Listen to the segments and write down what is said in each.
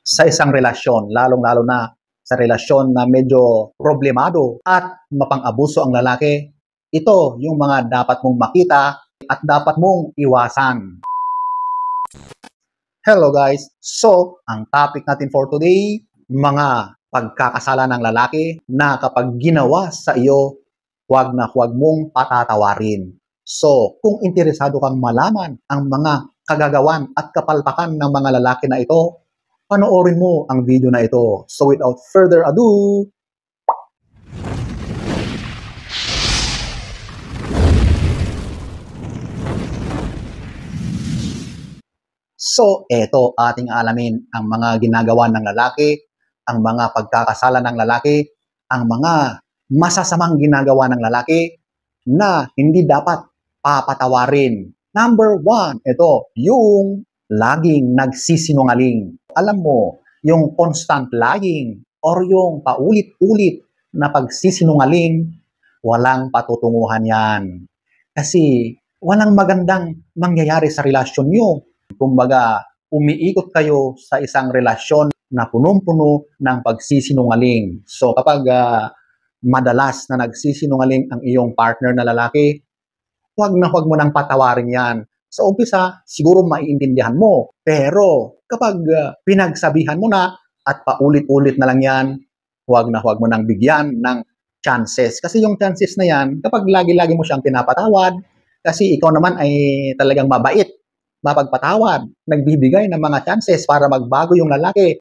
sa isang relasyon, lalong-lalo na sa relasyon na medyo problemado at mapang-abuso ang lalaki. Ito yung mga dapat mong makita at dapat mong iwasan. Hello guys! So, ang topic natin for today, mga pagkakasala ng lalaki na kapag ginawa sa iyo, huwag na huwag mong patatawarin. So, kung interesado kang malaman ang mga kagagawan at kapalpakan ng mga lalaki na ito, panoorin mo ang video na ito. So, without further ado, so, eto ating alamin ang mga ginagawa ng lalaki, ang mga pagkakasala ng lalaki, ang mga masasamang ginagawa ng lalaki na hindi dapat papatawarin. Number 1, ito, yung laging nagsisinungaling. Alam mo, yung constant lying or yung paulit-ulit na pagsisinungaling, walang patutunguhan yan. Kasi walang magandang mangyayari sa relasyon nyo. Kumbaga, umiikot kayo sa isang relasyon na punong-puno ng pagsisinungaling. So kapag madalas na nagsisinungaling ang iyong partner na lalaki, huwag na huwag mo nang patawarin yan. Sa umpisa, siguro maiintindihan mo. Pero kapag pinagsabihan mo na at paulit-ulit na lang yan, huwag na huwag mo nang bigyan ng chances. Kasi yung chances na yan, kapag lagi-lagi mo siyang pinapatawad, kasi ikaw naman ay talagang mabait, mapagpatawad, nagbibigay ng mga chances para magbago yung lalaki,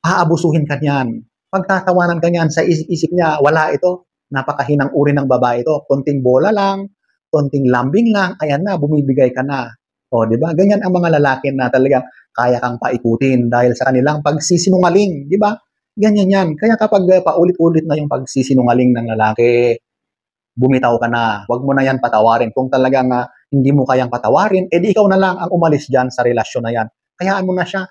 aabusuhin ka niyan. Pagtatawanan ka niyan sa isip niya, wala ito, napakahinang uri ng babae ito, konting bola lang, konting lambing lang, ayan na, bumibigay ka na. O, di ba? Ganyan ang mga lalaki na talagang kaya kang paikutin dahil sa kanilang pagsisinungaling, di ba? Ganyan yan. Kaya kapag paulit-ulit na yung pagsisinungaling ng lalaki, bumitaw ka na. Huwag mo na yan patawarin. Kung talagang hindi mo kayang patawarin, edi ikaw na lang ang umalis dyan sa relasyon na yan. Kayaan mo na siya.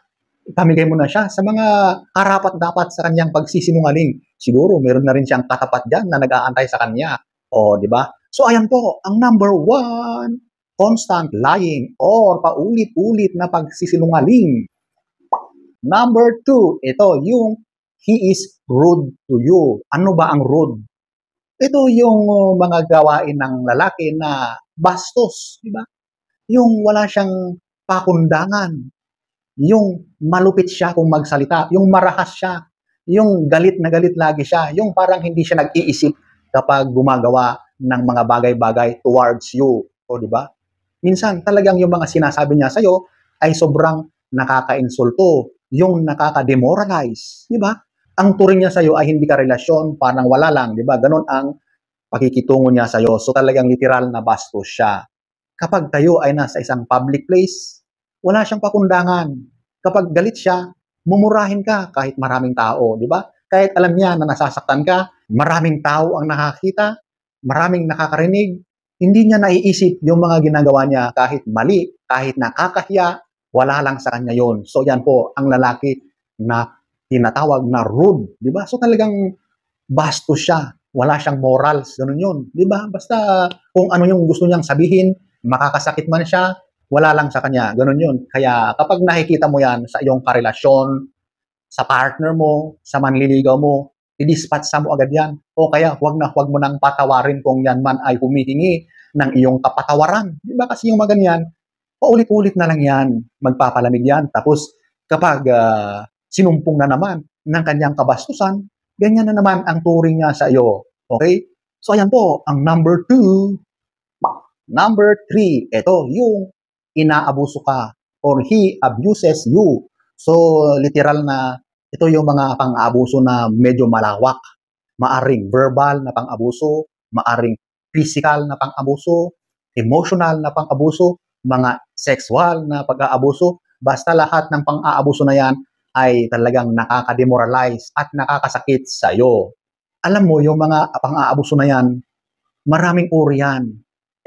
Pamigay mo na siya sa mga karapat-dapat sa kanyang pagsisinungaling. Siguro, meron na rin siyang katapat dyan na nag-aantay sa kanya. O, di ba? So, ayan po, ang number 1, constant lying or paulit-ulit na pagsisinungaling. Number 2, ito yung he is rude to you. Ano ba ang rude? Ito yung mga gawain ng lalaki na bastos, di ba? Yung wala siyang pakundangan, yung malupit siya kung magsalita, yung marahas siya, yung galit na galit lagi siya, yung parang hindi siya nag-iisip kapag gumagawa ng mga bagay-bagay towards you. O, di ba? Minsan talagang yung mga sinasabi niya sa'yo ay sobrang nakaka-insulto, yung nakaka-demoralize, di ba? Ang turing niya sa'yo ay hindi ka relasyon, parang wala lang, di ba? Ganon ang pakikitungo niya sa'yo. So talagang literal na bastos siya. Kapag tayo ay nasa isang public place, wala siyang pakundangan. Kapag galit siya, mumurahin ka kahit maraming tao, di ba? Kahit alam niya na nasasaktan ka, maraming tao ang nakakita, maraming nakakarinig, hindi niya naiisip yung mga ginagawa niya kahit mali, kahit nakakahiya, wala lang sa kanya yon. So yan po ang lalaki na tinatawag na rude, di ba? So talagang bastos siya, wala siyang morals, ganun yun, di ba? Basta kung ano yung gusto niyang sabihin, makakasakit man siya, wala lang sa kanya, ganun yun. Kaya kapag nakikita mo yan sa iyong karelasyon, sa partner mo, sa manliligaw mo, i-dispatcha mo agad yan. O kaya huwag na huwag mo nang patawarin kung yan man ay humihingi ng iyong kapatawaran. Di ba? Kasi yung mga ganyan, paulit-ulit na lang yan, magpapalamig yan. Tapos kapag sinumpong na naman ng kanyang kabastusan, ganyan na naman ang turing niya sa iyo. Okay? So ayan po, ang number 2. Number 3, ito yung inaabuso ka or he abuses you. So literal na ito yung mga pang-aabuso na medyo malawak. Maaring verbal na pang-abuso, maaring physical na pang-abuso, emotional na pang-abuso, mga sexual na pag-aabuso. Basta lahat ng pang-aabuso na yan ay talagang nakaka-demoralize at nakakasakit sa iyo. Alam mo, yung mga pang-aabuso na yan, maraming uri yan.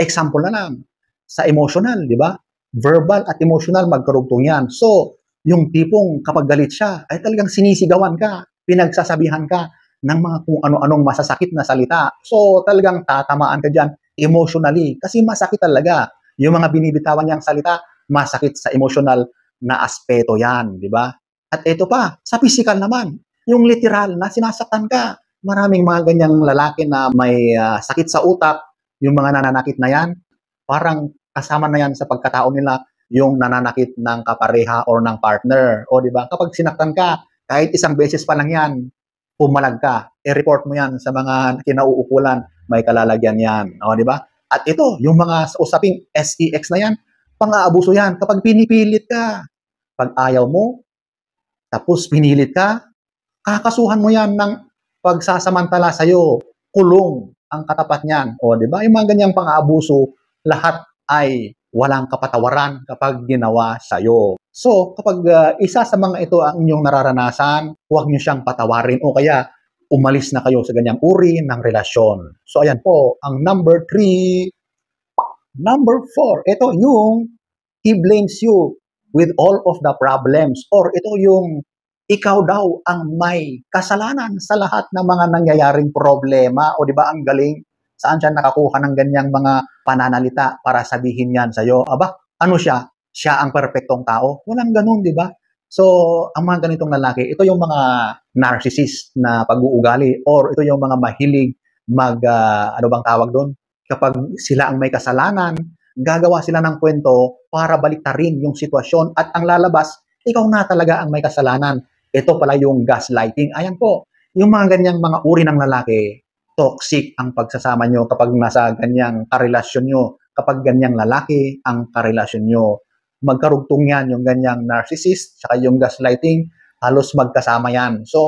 Example na lang, sa emotional, di ba? Verbal at emotional, magkarugtong yan. So, yung tipong kapag galit siya, ay talagang sinisigawan ka, pinagsasabihan ka ng mga kung ano-anong masasakit na salita. So, talagang tatamaan ka dyan emotionally. Kasi masakit talaga. Yung mga binibitawan niyang salita, masakit sa emotional na aspeto yan, di ba? At ito pa, sa physical naman, yung literal na sinasaktan ka. Maraming mga ganyang lalaki na may sakit sa utak, yung mga nananakit na yan, parang kasama na yan sa pagkatao nila yung nananakit ng kapareha or ng partner. O di ba? Kapag sinaktan ka, kahit isang beses pa lang yan, pumalag ka, i-report mo yan sa mga kinauukulan, may kalalagyan yan. O di ba? At ito, yung mga usaping SEX na yan, pang-aabuso yan kapag pinipilit ka. Pag ayaw mo, tapos pinilit ka, kakasuhan mo yan ng pagsasamantala sa'yo, kulong ang katapat niyan. O, di ba? Yung mga ganyang pang-aabuso, lahat ay walang kapatawaran kapag ginawa sa'yo. So, kapag isa sa mga ito ang inyong nararanasan, huwag niyo siyang patawarin o kaya umalis na kayo sa ganyang uri ng relasyon. So, ayan po, ang number 3. Number 4, ito yung he blames you with all of the problems or ito yung ikaw daw ang may kasalanan sa lahat ng mga nangyayaring problema. O di ba ang galing? Saan siya nakakuha ng ganyang mga pananalita para sabihin yan sa'yo? Aba, ano siya? Siya ang perpektong tao? Walang ganun, di ba? So, ang mga ganitong lalaki, ito yung mga narcissist na pag-uugali or ito yung mga mahilig ano bang tawag doon? Kapag sila ang may kasalanan, gagawa sila ng kwento para baliktarin yung sitwasyon at ang lalabas, ikaw na talaga ang may kasalanan. Ito pala yung gaslighting. Ayan po, yung mga ganyang mga uri ng lalaki, toxic ang pagsasama nyo kapag nasa ganyang karelasyon nyo. Kapag ganyang lalaki ang karelasyon nyo. Magkarugtong yan, yung ganyang narcissist, saka yung gaslighting, halos magkasama yan. So,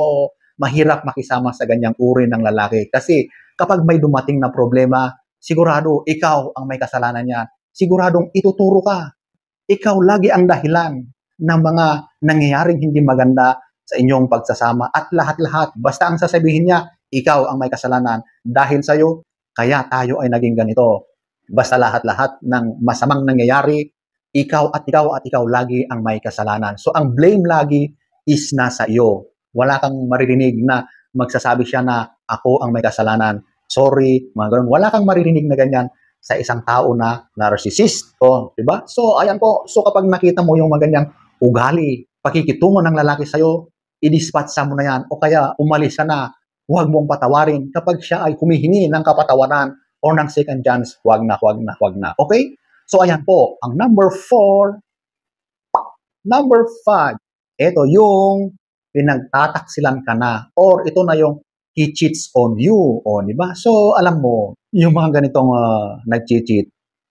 mahirap makisama sa ganyang uri ng lalaki. Kasi kapag may dumating na problema, sigurado ikaw ang may kasalanan niyan. Siguradong ituturo ka. Ikaw lagi ang dahilan ng mga nangyayaring hindi maganda sa inyong pagsasama at lahat-lahat. Basta ang sasabihin niya, ikaw ang may kasalanan. Dahil sa'yo, kaya tayo ay naging ganito. Basta lahat-lahat ng masamang nangyayari, ikaw at ikaw at ikaw lagi ang may kasalanan. So ang blame lagi is nasa iyo. Wala kang maririnig na magsasabi siya na ako ang may kasalanan. Sorry, mga ganun. Wala kang maririnig na ganyan sa isang tao na narcissist. O, diba? So, ayan po. So, kapag nakita mo yung mga ganyang ugali, pakikitungo ng lalaki sa'yo, i-dispatcha mo na yan. O kaya, umalis ka na. Huwag mong patawarin. Kapag siya ay humihingi ng kapatawaran o ng second chance, huwag na, huwag na, huwag na. Okay? So, ayan po. Ang number 4. Number 5. Ito yung pinagtataksilan ka na. Or ito na yung he cheats on you. O, di ba? So, alam mo, yung mga ganitong nag-cheat,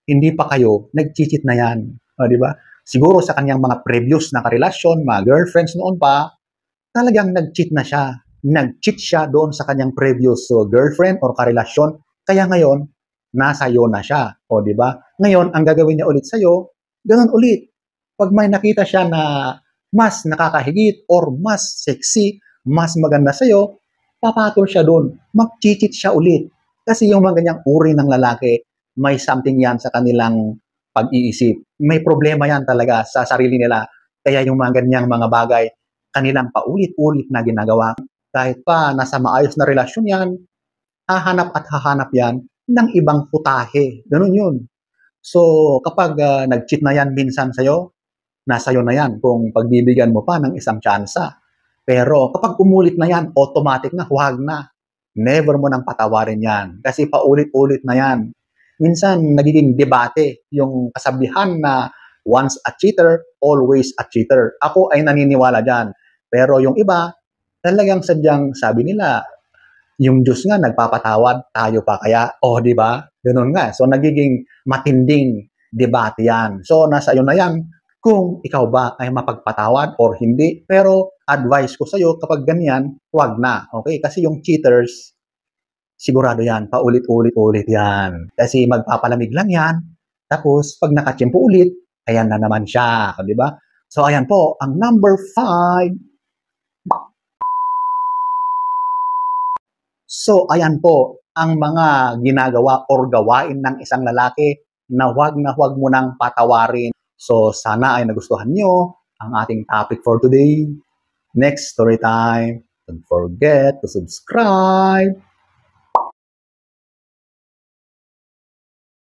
hindi pa kayo, nag-cheat na yan. O, di ba? Siguro sa kanyang mga previous na karelasyon, mga girlfriends noon pa, talagang nag-cheat na siya. Nag-cheat siya doon sa kanyang previous girlfriend or karelasyon. Kaya ngayon, nasa iyo na siya. O, di ba? Ngayon, ang gagawin niya ulit sa'yo, ganun ulit. Pag may nakita siya na mas nakakahigit or mas sexy, mas maganda sa'yo, papatol siya doon, mag-cheat siya ulit. Kasi yung mga ganyang uri ng lalaki, may something yan sa kanilang pag-iisip. May problema yan talaga sa sarili nila. Kaya yung mga ganyang mga bagay, kanilang paulit-ulit na ginagawa. Kahit pa nasa maayos na relasyon yan, hahanap at hahanap yan ng ibang putahe. Ganun yun. So, kapag nag-cheat na yan minsan sa'yo, nasa iyo na yan kung pagbibigyan mo pa ng isang tsansa. Pero kapag umulit na yan, automatic na, huwag na. Never mo nang patawarin yan. Kasi paulit-ulit na yan. Minsan, nagiging debate yung kasabihan na once a cheater, always a cheater. Ako ay naniniwala dyan. Pero yung iba, talagang sadyang sabi nila, yung Diyos nga nagpapatawad, tayo pa kaya? O, di ba? Ganun nga. So, nagiging matinding debate yan. So, nasa iyo na yan kung ikaw ba ay mapagpatawad or hindi. Pero advice ko sa'yo, kapag ganyan, huwag na. Okay? Kasi yung cheaters, sigurado yan, paulit-ulit-ulit yan. Kasi magpapalamig lang yan. Tapos, pag nakachimpo ulit, ayan na naman siya. Di ba? So, ayan po, ang number 5. So, ayan po, ang mga ginagawa or gawain ng isang lalaki na huwag mo nang patawarin. So, sana ay nagustuhan nyo ang ating topic for today. Next story time. Don't forget to subscribe.